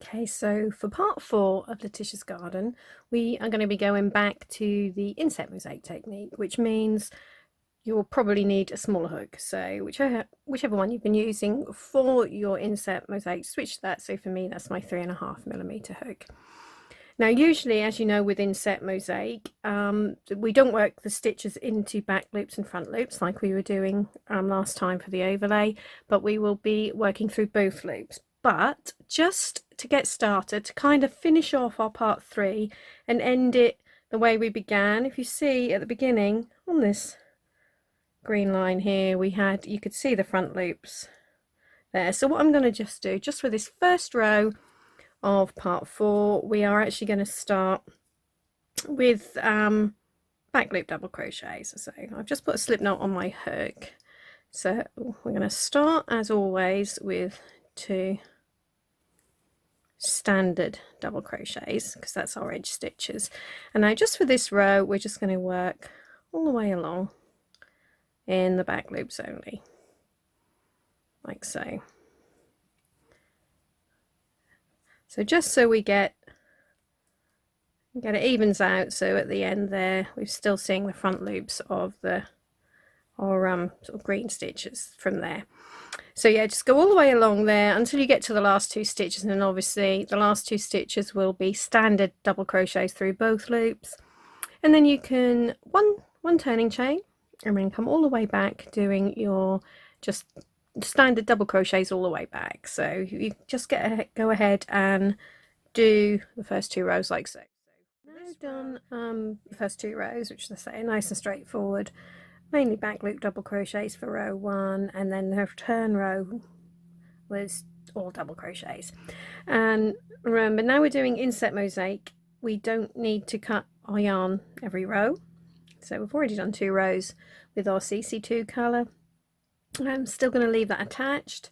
Okay, so for part 4 of Letitia's garden, we are going to be going back to the inset mosaic technique, which means you'll probably need a smaller hook. So whichever one you've been using for your inset mosaic, switch that. So for me, that's my 3.5mm hook. Now, usually, as you know, with inset mosaic, we don't work the stitches into back loops and front loops like we were doing last time for the overlay, but we will be working through both loops. But just to get started, to kind of finish off our part 3 and end it the way we began, if you see at the beginning on this green line here, you could see the front loops there. So what I'm going to just do, just for this first row of part 4, we are actually going to start with back loop double crochets. So I've just put a slip knot on my hook. So we're going to start as always with 2 standard double crochets because that's our edge stitches. And now just for this row, we're just going to work all the way along in the back loops only, like so. So just so we get it evens out, so at the end there we're still seeing the front loops of our sort of green stitches from there. So yeah, just go all the way along there until you get to the last 2 stitches, and then obviously the last 2 stitches will be standard double crochets through both loops, and then you can one turning chain and then come all the way back doing your just standard double crochets all the way back. So you just go ahead and do the first 2 rows like so. Now done the first 2 rows, which is, I say, nice and straightforward, mainly back loop double crochets for row 1, and then the return row was all double crochets. And remember, now we're doing inset mosaic, we don't need to cut our yarn every row, so we've already done 2 rows with our CC2 colour. I'm still going to leave that attached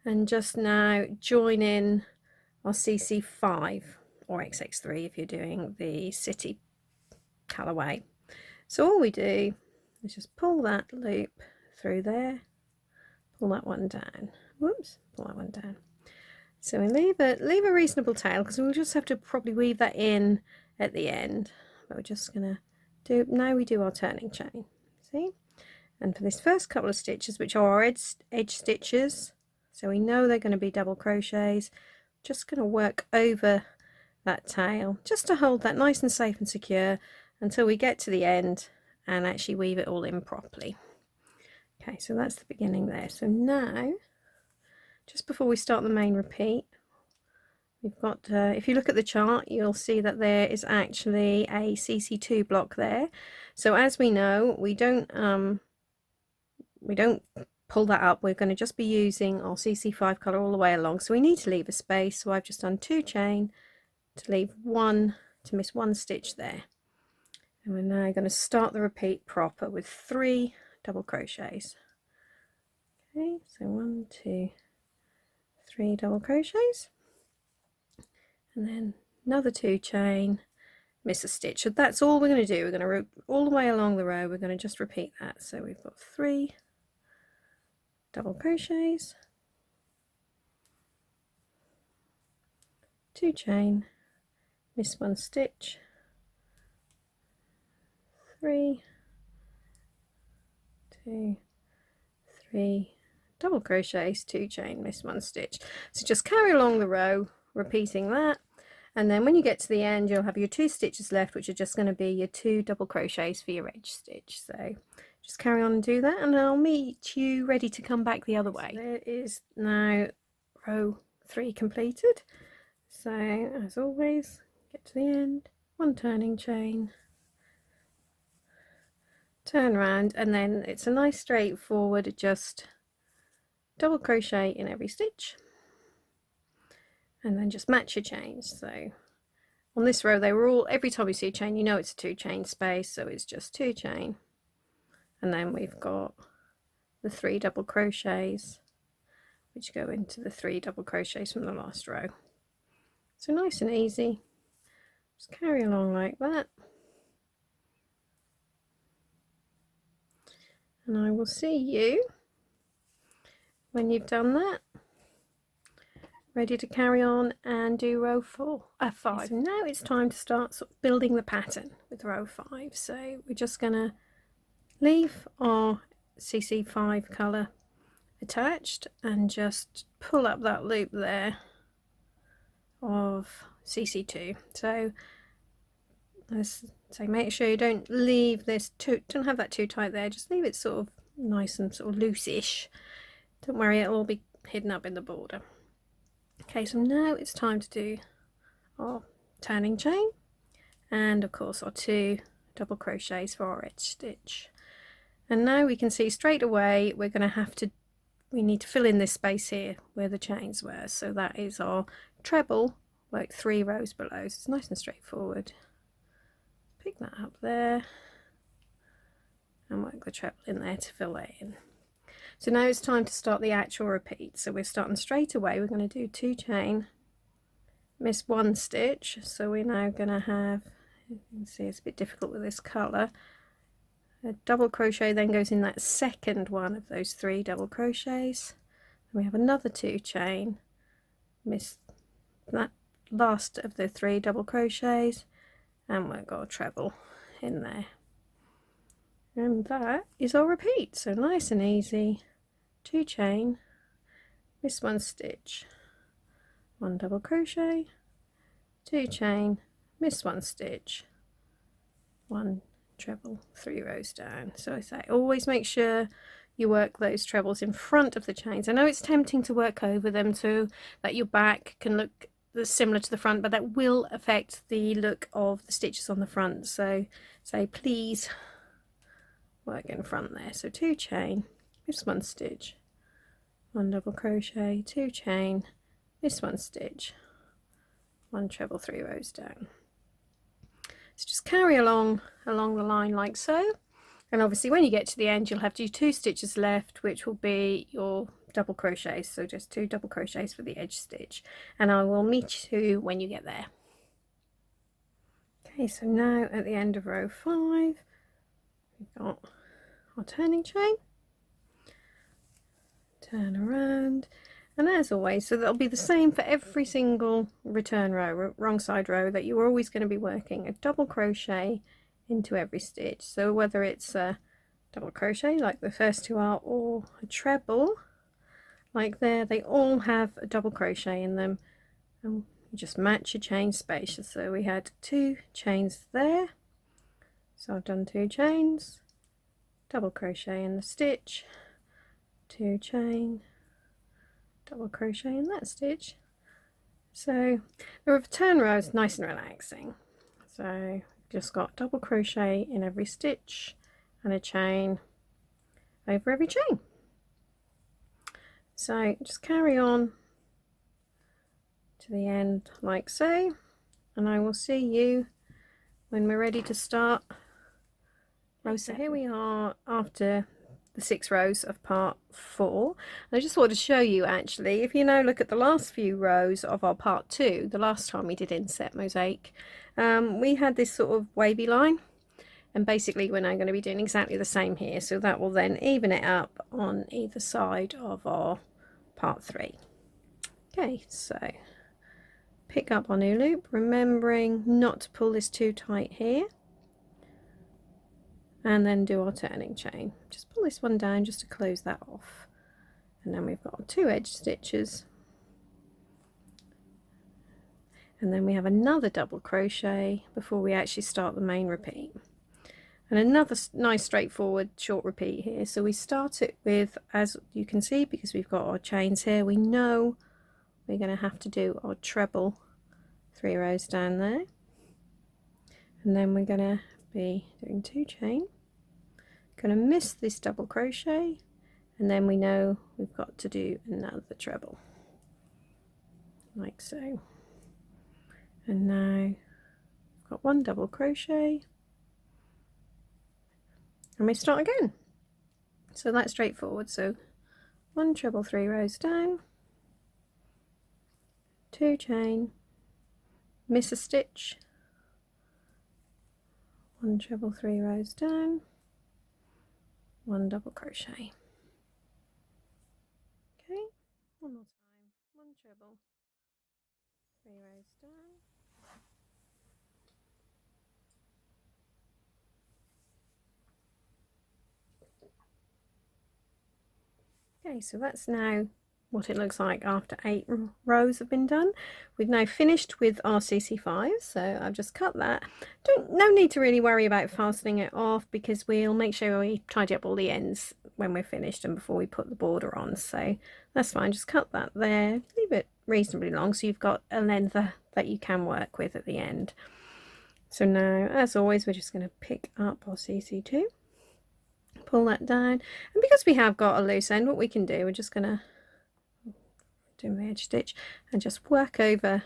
and just now join in our CC5 or XX3 if you're doing the city colourway. So all we do is just pull that loop through there, pull that one down, whoops, pull that one down. So we leave a reasonable tail because we'll just have to probably weave that in at the end, but we're just gonna now we do our turning chain, see? And for this first couple of stitches, which are our edge stitches, so we know they're going to be double crochets, just going to work over that tail just to hold that nice and safe and secure until we get to the end and actually weave it all in properly. Okay, so that's the beginning there. So now, just before we start the main repeat, we've got, if you look at the chart, you'll see that there is actually a CC2 block there. So as we know, we don't pull that up, we're going to just be using our CC5 colour all the way along, so we need to leave a space. So I've just done 2 chain to leave to miss 1 stitch there, and we're now going to start the repeat proper with 3 double crochets. Okay, so 1, 2, 3 double crochets, and then another 2 chain, miss a stitch. So that's all we're going to do. We're going to all the way along the row, we're going to just repeat that. So we've got 3 double crochets, 2 chain, miss 1 stitch, 3, 2, 3 double crochets, 2 chain, miss 1 stitch. So just carry along the row repeating that, and then when you get to the end you'll have your 2 stitches left, which are just going to be your 2 double crochets for your edge stitch. So just carry on and do that, and I'll meet you ready to come back the other way. So there is now row 3 completed. So as always, get to the end, 1 turning chain, turn around, and then it's a nice straightforward just double crochet in every stitch, and then just match your chains. So on this row they were all, every time you see a chain you know it's a 2 chain space, so it's just 2 chain, and then we've got the 3 double crochets which go into the 3 double crochets from the last row. So nice and easy, just carry along like that, and I will see you when you've done that ready to carry on and do row 5. So now it's time to start sort of building the pattern with row 5. So we're just going to leave our CC5 colour attached and just pull up that loop there of CC2. So make sure you don't leave this don't have that too tight there, just leave it sort of nice and sort of loose-ish. Don't worry, it'll all be hidden up in the border. Okay, so now it's time to do our turning chain and of course our 2 double crochets for our edge stitch. And now we can see straight away we need to fill in this space here where the chains were. So that is our treble, work 3 rows below. So it's nice and straightforward. Pick that up there and work the treble in there to fill that in. So now it's time to start the actual repeat. So we're starting straight away. We're going to do 2 chain, miss 1 stitch. So we're now going to have, you can see it's a bit difficult with this colour, a double crochet then goes in that second one of those 3 double crochets. And we have another 2 chain, miss that last of the 3 double crochets, and we've got a treble in there. And that is our repeat. So nice and easy. 2 chain, miss 1 stitch, 1 double crochet, 2 chain, miss 1 stitch, 1 treble, 3 rows down. So I say always make sure you work those trebles in front of the chains. I know it's tempting to work over them so that your back can look similar to the front, but that will affect the look of the stitches on the front. So say please work in front there. So 2 chain, miss 1 stitch, 1 double crochet, 2 chain, miss 1 stitch, 1 treble, 3 rows down. So just carry along the line like so, and obviously when you get to the end you'll have 2 stitches left, which will be your double crochets. So just 2 double crochets for the edge stitch, and I will meet you when you get there. Okay, so now at the end of row 5 we've got our turning chain, turn around, and as always, so that'll be the same for every single return row, wrong side row, that you're always going to be working a double crochet into every stitch. So whether it's a double crochet like the first 2 are, or a treble like there, they all have a double crochet in them, and you just match your chain space. So we had 2 chains there, so I've done 2 chains, double crochet in the stitch, 2 chain, double crochet in that stitch. So the return row is nice and relaxing. So just got double crochet in every stitch and a chain over every chain. So just carry on to the end like so, and I will see you when we're ready to start row 7. So here we are after the 6 rows of part 4. I just wanted to show you, actually, if you now look at the last few rows of our part 2, the last time we did Inset Mosaic, we had this sort of wavy line, and basically we're now going to be doing exactly the same here. So that will then even it up on either side of our part 3. Okay, so pick up our new loop, remembering not to pull this too tight here, and then do our turning chain. Just pull this one down just to close that off, and then we've got 2 edge stitches, and then we have another double crochet before we actually start the main repeat, and another nice straightforward short repeat here. So we start it with, as you can see, because we've got our chains here, we know we're going to have to do our treble 3 rows down there, and then we're going to be doing 2 chain, going to miss this double crochet, and then we know we've got to do another treble like so. And now I've got 1 double crochet, and we start again. So that's straightforward. So 1 treble, 3 rows down, 2 chain, miss a stitch, 1 treble, 3 rows down, 1 double crochet. Okay, one more time, 1 treble, 3 rows down. Okay, so that's now what it looks like after 8 rows have been done. We've now finished with our CC5, so I've just cut that. No need to really worry about fastening it off, because we'll make sure we tidy up all the ends when we're finished and before we put the border on, so that's fine. Just cut that there, leave it reasonably long so you've got a length that you can work with at the end. So now, as always, we're just going to pick up our CC2, pull that down, and because we have got a loose end, what we can do, we're just going to do the edge stitch and just work over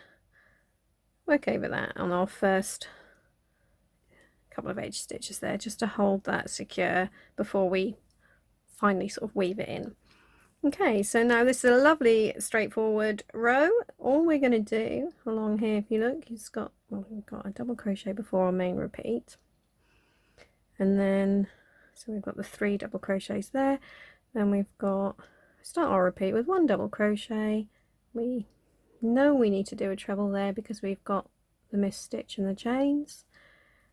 that on our first couple of edge stitches there, just to hold that secure before we finally sort of weave it in. Okay, so now this is a lovely straightforward row. All we're going to do along here, if you look, we've got a double crochet before our main repeat, and then so we've got the 3 double crochets there, then we've got start our repeat with 1 double crochet. We know we need to do a treble there because we've got the missed stitch and the chains,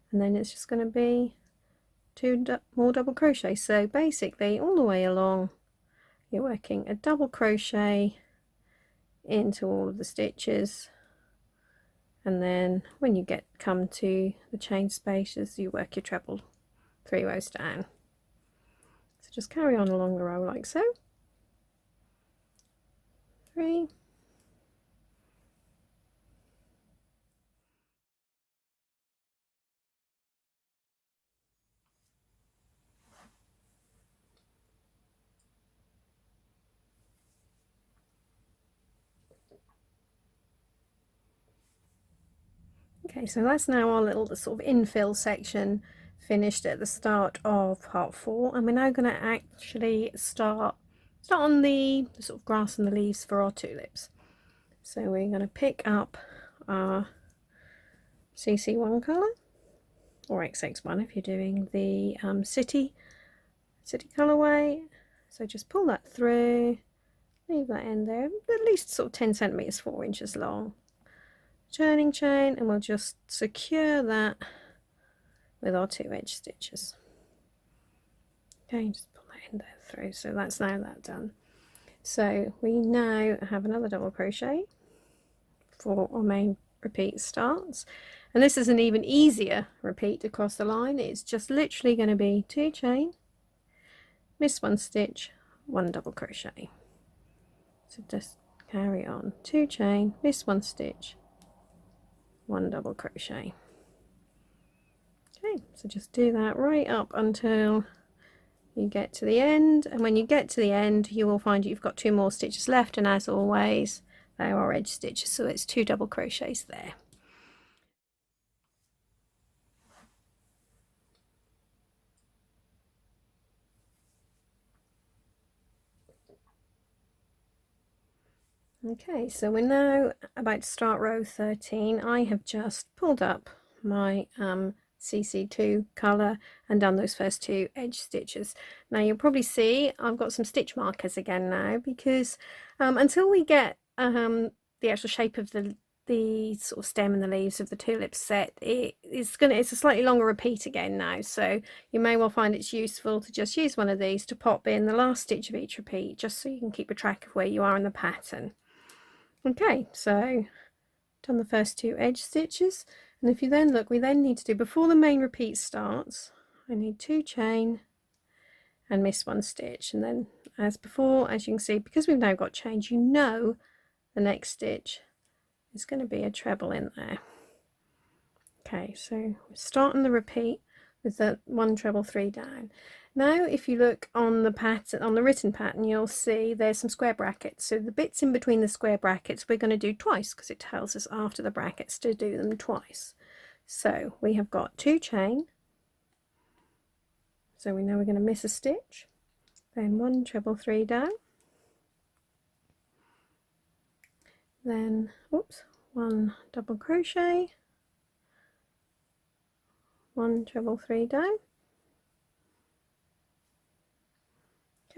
and then it's just going to be 2 more double crochets. So basically all the way along you're working a double crochet into all of the stitches, and then when you come to the chain spaces you work your treble 3 rows down. So just carry on along the row like so. 3, okay, so that's now our little sort of infill section finished at the start of part 4, and we're now going to actually start on the sort of grass and the leaves for our tulips. So we're going to pick up our CC1 colour, or XX1 if you're doing the city colourway. So just pull that through, leave that end there, at least sort of 10 centimeters, 4 inches long. Turning chain, and we'll just secure that with our 2 edge stitches. Okay, just pull that end there through. So that's now that done. So we now have another double crochet for our main repeat starts, and this is an even easier repeat across the line. It's just literally going to be 2 chain, miss 1 stitch, 1 double crochet. So just carry on, 2 chain, miss 1 stitch, 1 double crochet. Okay, so just do that right up until you get to the end, and when you get to the end you will find you've got 2 more stitches left, and as always they are edge stitches, so it's 2 double crochets there. Okay, so we're now about to start row 13. I have just pulled up my CC2 colour and done those first 2 edge stitches. Now you'll probably see I've got some stitch markers again now, because until we get the actual shape of the sort of stem and the leaves of the tulip set, it's a slightly longer repeat again now, so you may well find it's useful to just use one of these to pop in the last stitch of each repeat, just so you can keep a track of where you are in the pattern. Okay, so done the first 2 edge stitches, and if you then look, we then need to do, before the main repeat starts, I need 2 chain and miss 1 stitch, and then as before, as you can see, because we've now got chains, you know the next stitch is going to be a treble in there. Okay, so we're starting the repeat with the 1 treble 3 down. Now if you look on the pattern, on the written pattern, you'll see there's some square brackets, so the bits in between the square brackets we're going to do twice, because it tells us after the brackets to do them twice. So we have got 2 chain, so we know we're going to miss a stitch, then 1 treble 3 down, then 1 double crochet, 1 treble 3 down.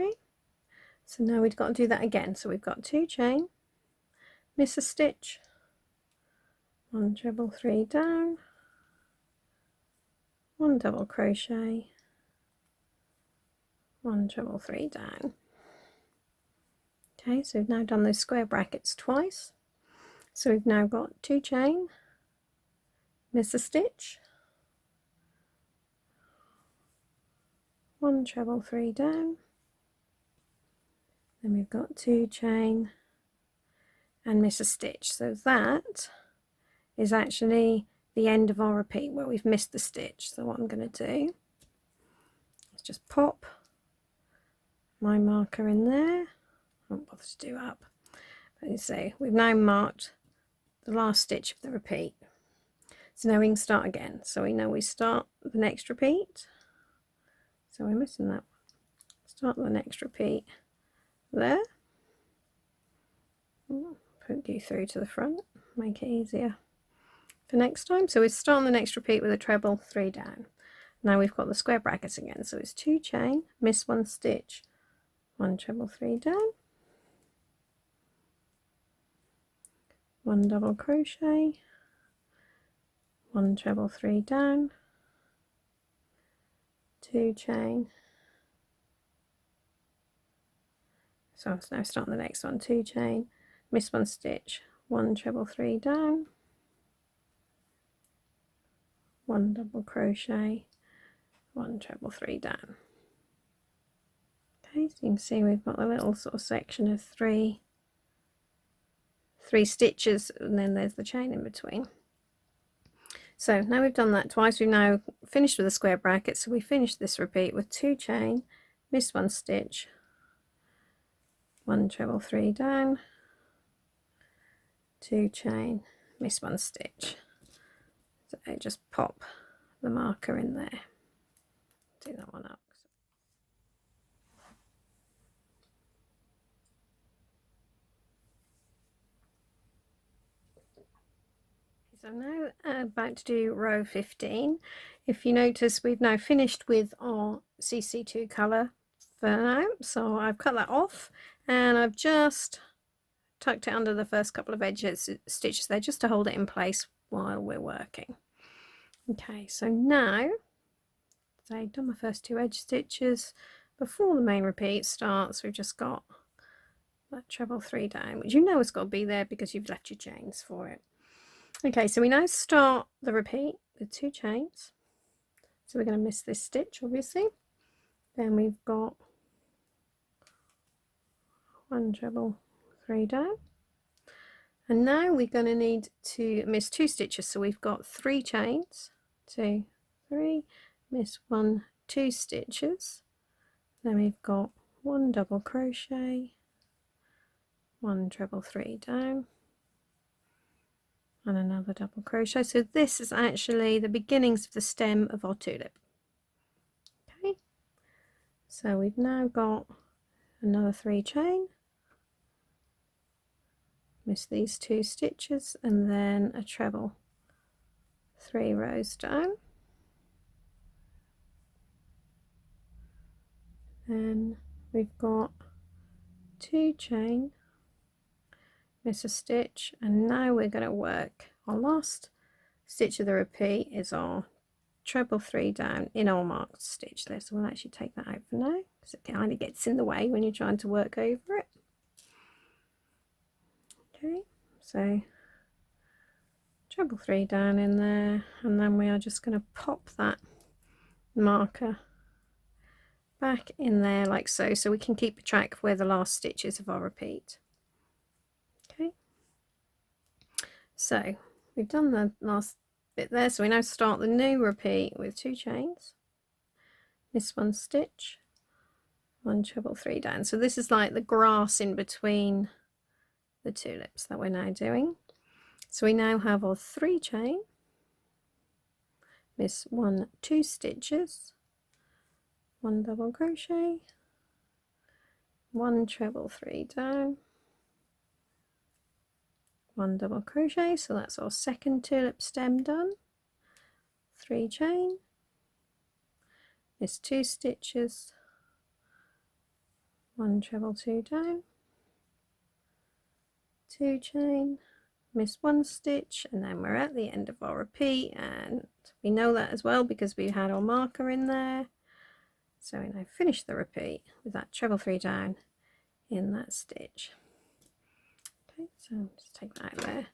Okay, so now we've got to do that again. So we've got 2 chain, miss a stitch, 1 treble 3 down, 1 double crochet, 1 treble 3 down. Okay, so we've now done those square brackets twice. So we've now got 2 chain, miss a stitch, 1 treble 3 down, then we've got 2 chain and miss a stitch. So that is actually the end of our repeat where we've missed the stitch. So what I'm going to do is just pop my marker in there. I won't bother to do up. But you see, we've now marked the last stitch of the repeat. So now we can start again. So we know we start the next repeat. So we're missing that one. Start the next repeat there. Poke you through to the front, make it easier for next time. So we start on the next repeat with a treble 3 down. Now we've got the square brackets again. So it's 2 chain, miss 1 stitch, 1 treble 3 down, 1 double crochet, 1 treble 3 down, 2 chain. So I'll now start on the next one, 2 chain, miss 1 stitch, 1 treble 3 down, 1 double crochet, 1 treble 3 down. Okay, so you can see we've got a little sort of section of three stitches, and then there's the chain in between. So now we've done that twice. We've now finished with the square bracket. So we finished this repeat with 2 chain, miss 1 stitch, 1 treble 3 down, 2 chain, miss 1 stitch. So just pop the marker in there. Do that one up. So I'm now about to do row 15. If you notice, we've now finished with our CC2 colour for now. So I've cut that off and I've just tucked it under the first couple of stitches there just to hold it in place while we're working. Okay, so now I've done my first 2 edge stitches before the main repeat starts. We've just got that treble 3 down, which you know has got to be there because you've left your chains for it. Okay, so we now start the repeat with 2 chains. So we're going to miss this stitch, obviously. Then we've got 1 treble 3 down. And now we're going to need to miss 2 stitches. So we've got 3 chains, 2, 3, miss 1, 2 stitches. Then we've got 1 double crochet, 1 treble 3 down, and another double crochet. So this is actually the beginnings of the stem of our tulip. Okay, so we've now got another 3 chain, miss these 2 stitches, and then a treble 3 rows down. Then we've got 2 chain, miss a stitch, and now we're going to work our last stitch of the repeat is our treble 3 down in our marked stitch there. So we'll actually take that out for now because it kind of gets in the way when you're trying to work over it. Okay, so treble 3 down in there, and then we are just going to pop that marker back in there like so, so we can keep track of where the last stitch is of our repeat. Okay, so we've done the last bit there, so we now start the new repeat with 2 chains, miss 1 stitch, 1 treble 3 down. So this is like the grass in between the tulips that we're now doing. So we now have our 3 chain, miss 1, 2 stitches, 1 double crochet, 1 treble 3 down, 1 double crochet. So that's our second tulip stem done. 3 chain, miss 2 stitches, 1 treble 2 down, 2 chain, miss one stitch, and then we're at the end of our repeat, and we know that as well because we had our marker in there. So we now finish the repeat with that treble 3 down in that stitch. Okay, so just take that out there,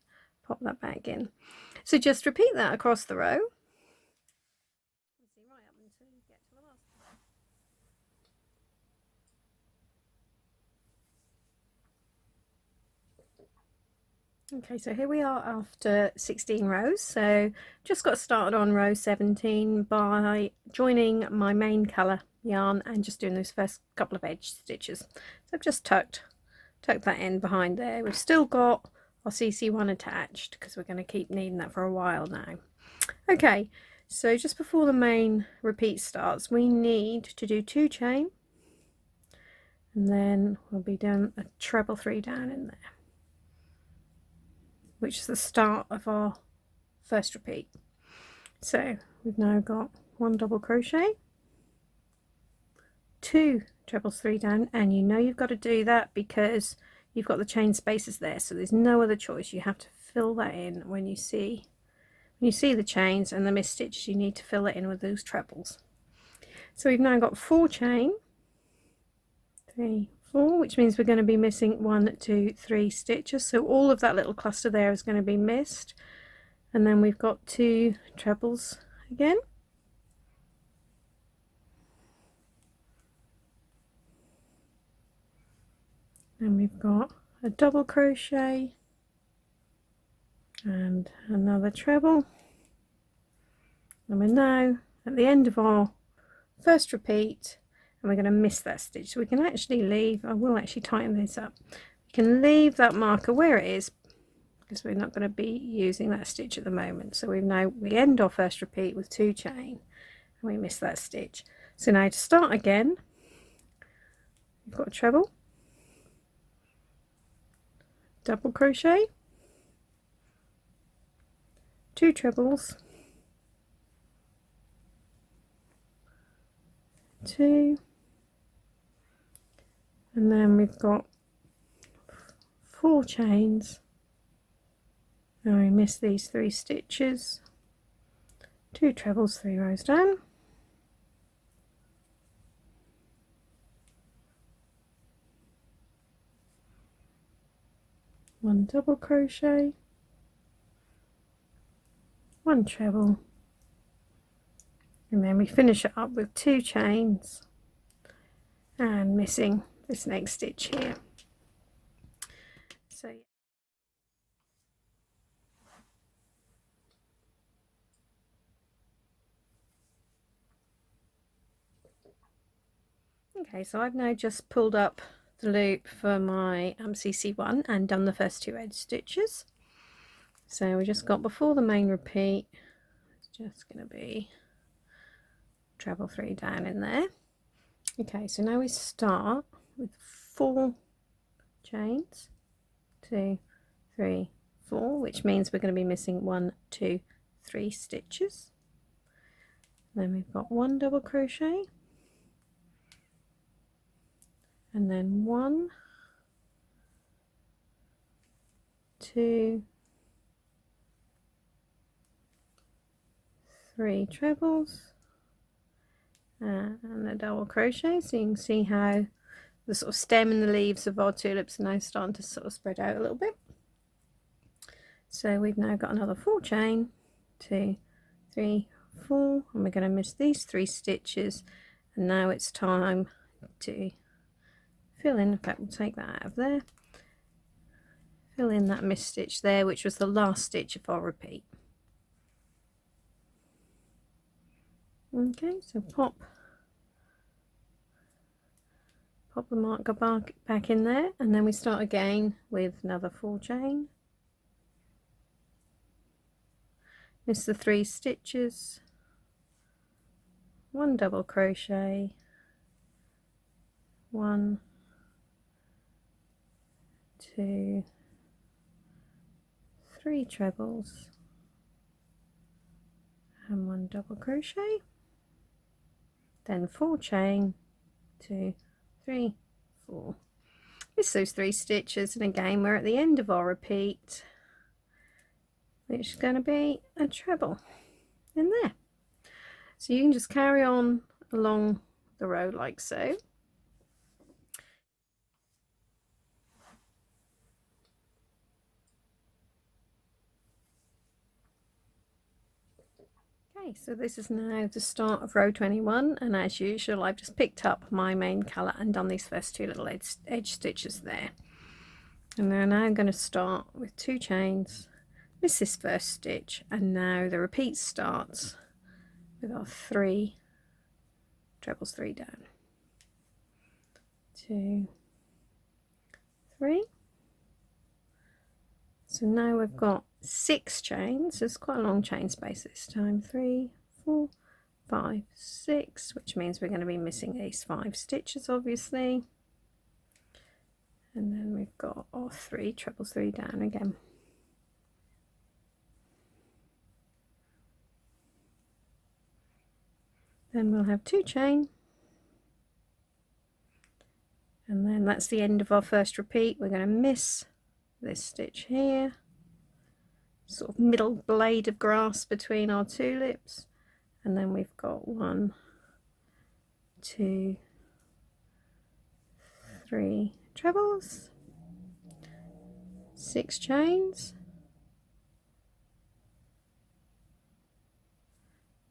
pop that back in. So just repeat that across the row. Right up until you get to the last one. Okay, so here we are after 16 rows. So just got started on row 17 by joining my main colour yarn and just doing those first couple of edge stitches. So I've just tucked that in behind there. We've still got our CC1 attached because we're going to keep needing that for a while now. Okay, so just before the main repeat starts, we need to do 2 chain, and then we'll be doing a treble 3 down in there, which is the start of our first repeat. So we've now got 1 double crochet, 2 trebles 3 down, and you know you've got to do that because you've got the chain spaces there, so there's no other choice. You have to fill that in when you see the chains and the missed stitches. You need to fill it in with those trebles. So we've now got 4 chain, 3, 4, which means we're going to be missing 1, 2, 3 stitches. So all of that little cluster there is going to be missed, and then we've got 2 trebles again. Then we've got a double crochet and another treble, and we're now at the end of our first repeat, and we're going to miss that stitch. So we can actually leave, I will actually tighten this up, we can leave that marker where it is because we're not going to be using that stitch at the moment. So we end our first repeat with 2 chain and we miss that stitch. So now to start again, we've got a treble, double crochet, 2 trebles, 2, and then we've got 4 chains. Now we miss these 3 stitches, 2 trebles 3 rows down, 1 double crochet, 1 treble, and then we finish it up with 2 chains and missing this next stitch here. So okay, so I've now just pulled up the loop for my CC1 and done the first 2 edge stitches. So we just got before the main repeat, it's just going to be treble 3 down in there. Okay, so now we start with 4 chains, 2, 3, 4, which means we're going to be missing 1, 2, 3 stitches. Then we've got 1 double crochet, and then 1, 2, 3 trebles, and a double crochet. So you can see how the sort of stem and the leaves of our tulips are now starting to sort of spread out a little bit. So we've now got another 4 chain, 2, 3, 4, and we're going to miss these 3 stitches, and now it's time to fill in. In fact, we'll take that out of there, fill in that missed stitch there, which was the last stitch of our repeat. Okay, so pop the marker back in there, and then we start again with another 4 chain, miss the 3 stitches, 1 double crochet, 1, 2, 3 trebles, and 1 double crochet, then 4 chain, 2, 3, 4. Miss those 3 stitches, and again we're at the end of our repeat, which is going to be a treble in there. So you can just carry on along the row like so. Okay, so this is now the start of row 21, and as usual I've just picked up my main colour and done these first two little edge stitches there. And then I'm going to start with 2 chains, miss this first stitch, and now the repeat starts with our 3 trebles 3 down. 2, 3. So now we've got 6 chains. It's quite a long chain space this time. 3, 4, 5, 6, which means we're going to be missing these 5 stitches obviously. And then we've got our 3 trebles 3 down again. Then we'll have 2 chain, and then that's the end of our first repeat. We're going to miss this stitch here, sort of middle blade of grass between our tulips, and then we've got 1, 2, 3 trebles, 6 chains,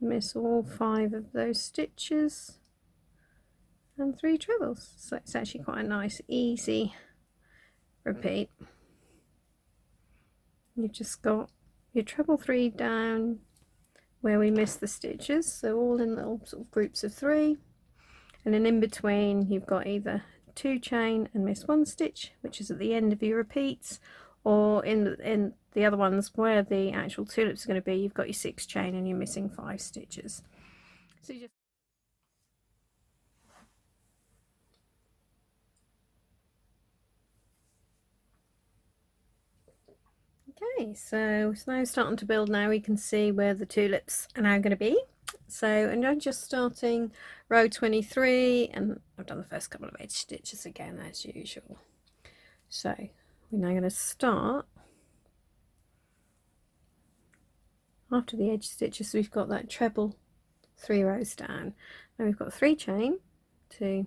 miss all 5 of those stitches, and 3 trebles. So it's actually quite a nice easy repeat. You've just got your treble 3 down where we missed the stitches, so all in little sort of groups of 3, and then in between you've got either 2 chain and miss 1 stitch, which is at the end of your repeats, or in the other ones where the actual tulips are going to be, you've got your 6 chain and you're missing 5 stitches. So you just okay, so it's now starting to build. Now we can see where the tulips are now going to be. So, and I'm just starting row 23, and I've done the first couple of edge stitches again as usual. So we're now going to start after the edge stitches. So we've got that treble 3 rows down. Now we've got 3 chain, 2,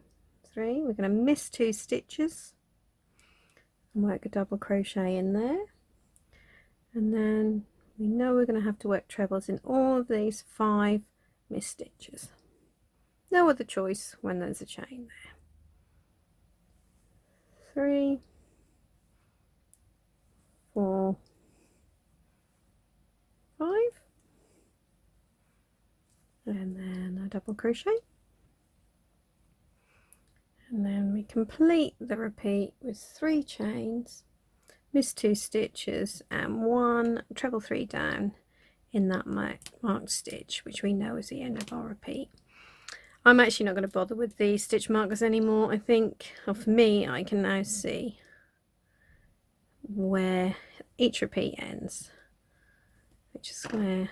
3. We're going to miss 2 stitches and work a double crochet in there. And then we know we're going to have to work trebles in all of these 5 missed stitches. No other choice when there's a chain there. 3, 4, 5, and then a double crochet, and then we complete the repeat with 3 chains, miss 2 stitches, and 1 treble 3 down in that marked stitch, which we know is the end of our repeat. I'm actually not going to bother with the stitch markers anymore. I think, or for me, I can now see where each repeat ends, which is where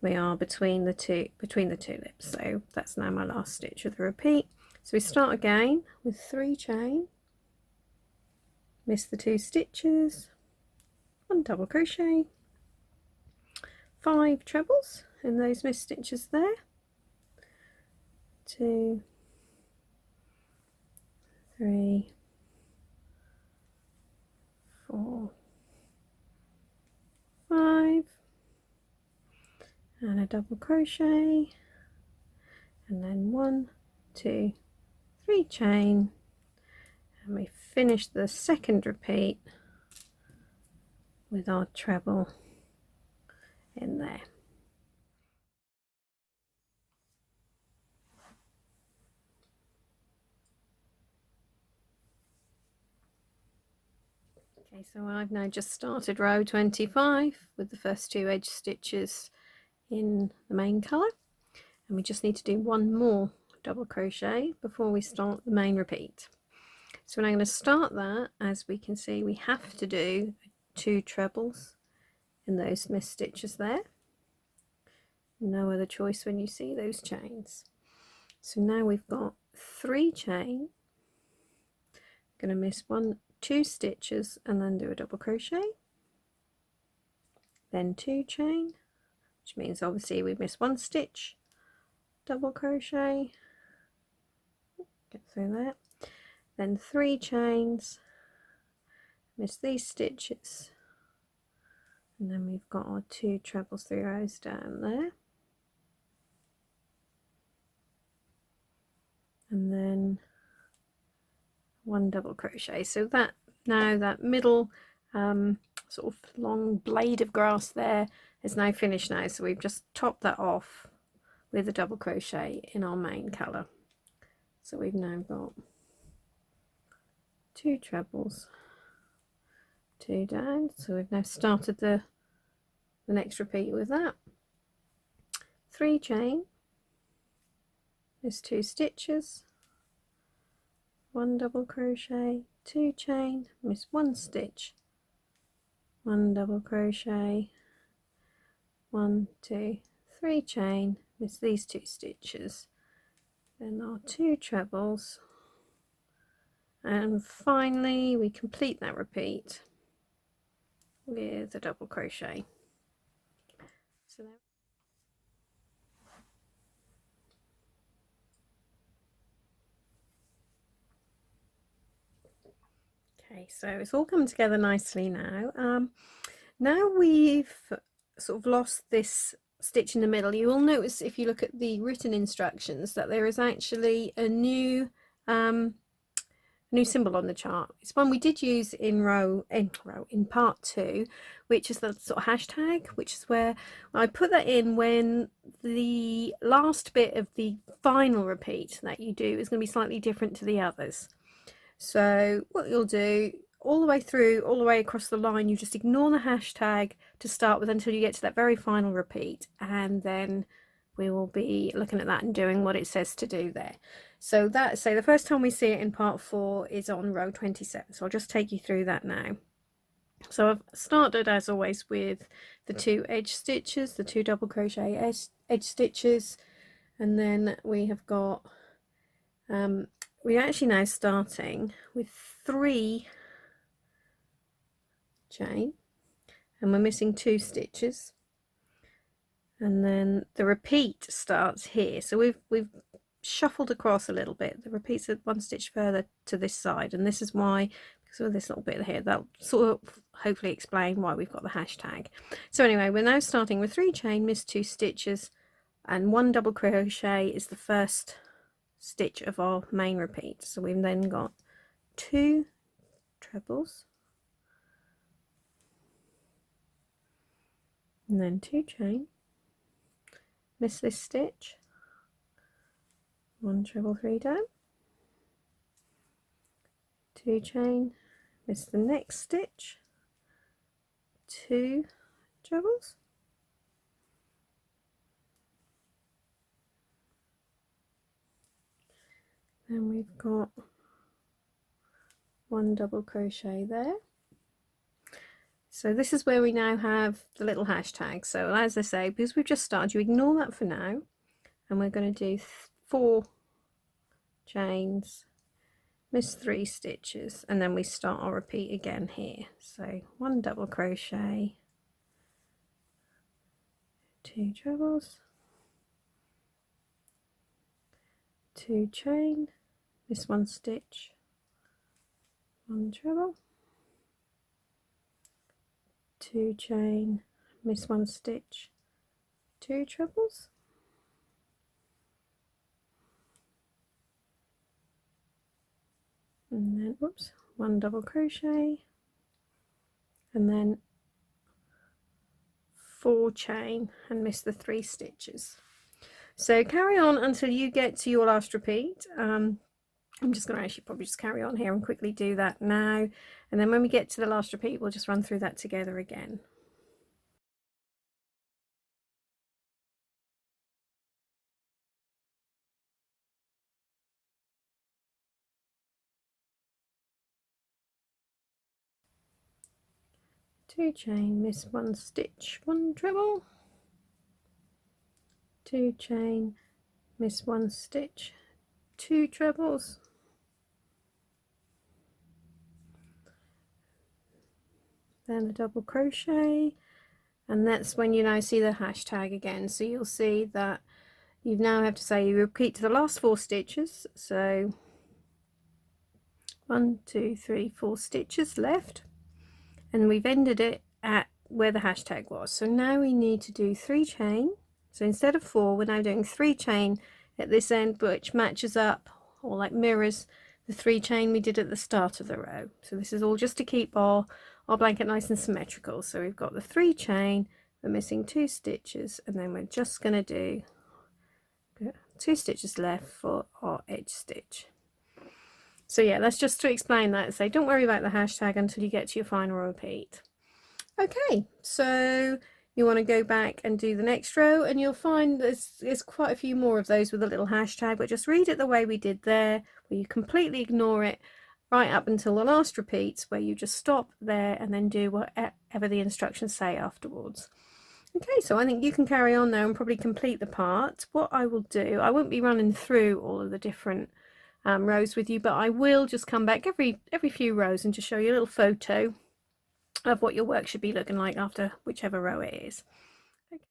we are between the tulips. So that's now my last stitch of the repeat. So we start again with 3 chain, miss the 2 stitches, 1 double crochet, 5 trebles in those missed stitches there, 2, 3, 4, 5, and a double crochet, and then 1, 2, 3 chain, and we finish the second repeat with our treble in there. Okay, so I've now just started row 25 with the first 2 edge stitches in the main colour, and we just need to do 1 more double crochet before we start the main repeat. So when I'm going to start that, as we can see, we have to do 2 trebles in those missed stitches there. No other choice when you see those chains. So now we've got 3 chain, going to miss 2 stitches and then do a double crochet, then 2 chain, which means obviously we miss 1 stitch, double crochet, get through that, then 3 chains, miss these stitches, and then we've got our 2 treble 3 rows down there, and then 1 double crochet. So that now that middle sort of long blade of grass there is now finished now, so we've just topped that off with a double crochet in our main colour. So we've now got 2 trebles, 2 down, so we've now started the next repeat with that. 3 chain, there's 2 stitches, 1 double crochet, 2 chain, miss 1 stitch, 1 double crochet, 1 2 3 chain, miss these 2 stitches, then our 2 trebles, and finally we complete that repeat with a double crochet. So okay, so it's all come together nicely now. Now we've sort of lost this stitch in the middle, you will notice if you look at the written instructions that there is actually a new symbol on the chart. It's one we did use in part 2, which is the sort of hashtag, which is where I put that in when the last bit of the final repeat that you do is going to be slightly different to the others. So what you'll do all the way through, all the way across the line, you just ignore the hashtag to start with until you get to that very final repeat, and then we will be looking at that and doing what it says to do there. So the first time we see it in part 4 is on row 27, so I'll just take you through that now. So I've started as always with the 2 edge stitches, the 2 double crochet edge stitches, and then we have got we're actually now starting with 3 chain, and we're missing 2 stitches, and then the repeat starts here. So we've shuffled across a little bit. The repeat's 1 stitch further to this side, and this is why, because of this little bit here, that'll sort of hopefully explain why we've got the hashtag. So anyway, we're now starting with 3 chain, miss 2 stitches, and 1 double crochet is the first stitch of our main repeat. So we've then got 2 trebles, and then 2 chain, miss this stitch, 1 treble 3 down, 2 chain, miss the next stitch, 2 trebles, then we've got 1 double crochet there. So this is where we now have the little hashtag. So as I say, because we've just started, you ignore that for now, and we're going to do 4 chains, miss 3 stitches, and then we start our repeat again here. So 1 double crochet, 2 trebles, 2 chain, miss 1 stitch, 1 treble, 2 chain, miss 1 stitch, 2 trebles, and then 1 double crochet, and then 4 chain and miss the 3 stitches. So carry on until you get to your last repeat. I'm just going to actually probably just carry on here and quickly do that now, and then when we get to the last repeat we'll just run through that together again. Two chain, miss 1 stitch, 1 treble, 2 chain, miss 1 stitch, 2 trebles, then a double crochet, and that's when you now see the hashtag again. So you'll see that you now have to say you repeat to the last 4 stitches. So 1, 2, 3, 4 stitches left, and we've ended it at where the hashtag was. So now we need to do 3 chain. So instead of 4, we're now doing 3 chain at this end, which matches up or like mirrors the 3 chain we did at the start of the row. So this is all just to keep our blanket nice and symmetrical. So we've got the 3 chain, we're missing 2 stitches, and then we're just going to do 2 stitches left for our edge stitch. So yeah, that's just to explain that. So don't worry about the hashtag until you get to your final repeat. Okay, so you want to go back and do the next row, and you'll find there's quite a few more of those with a little hashtag, but just read it the way we did there, where you completely ignore it right up until the last repeats, where you just stop there and then do whatever the instructions say afterwards. Okay, so I think you can carry on now and probably complete the part. What I will do, I won't be running through all of the different rows with you, but I will just come back every few rows and just show you a little photo of what your work should be looking like after whichever row it is. Okay.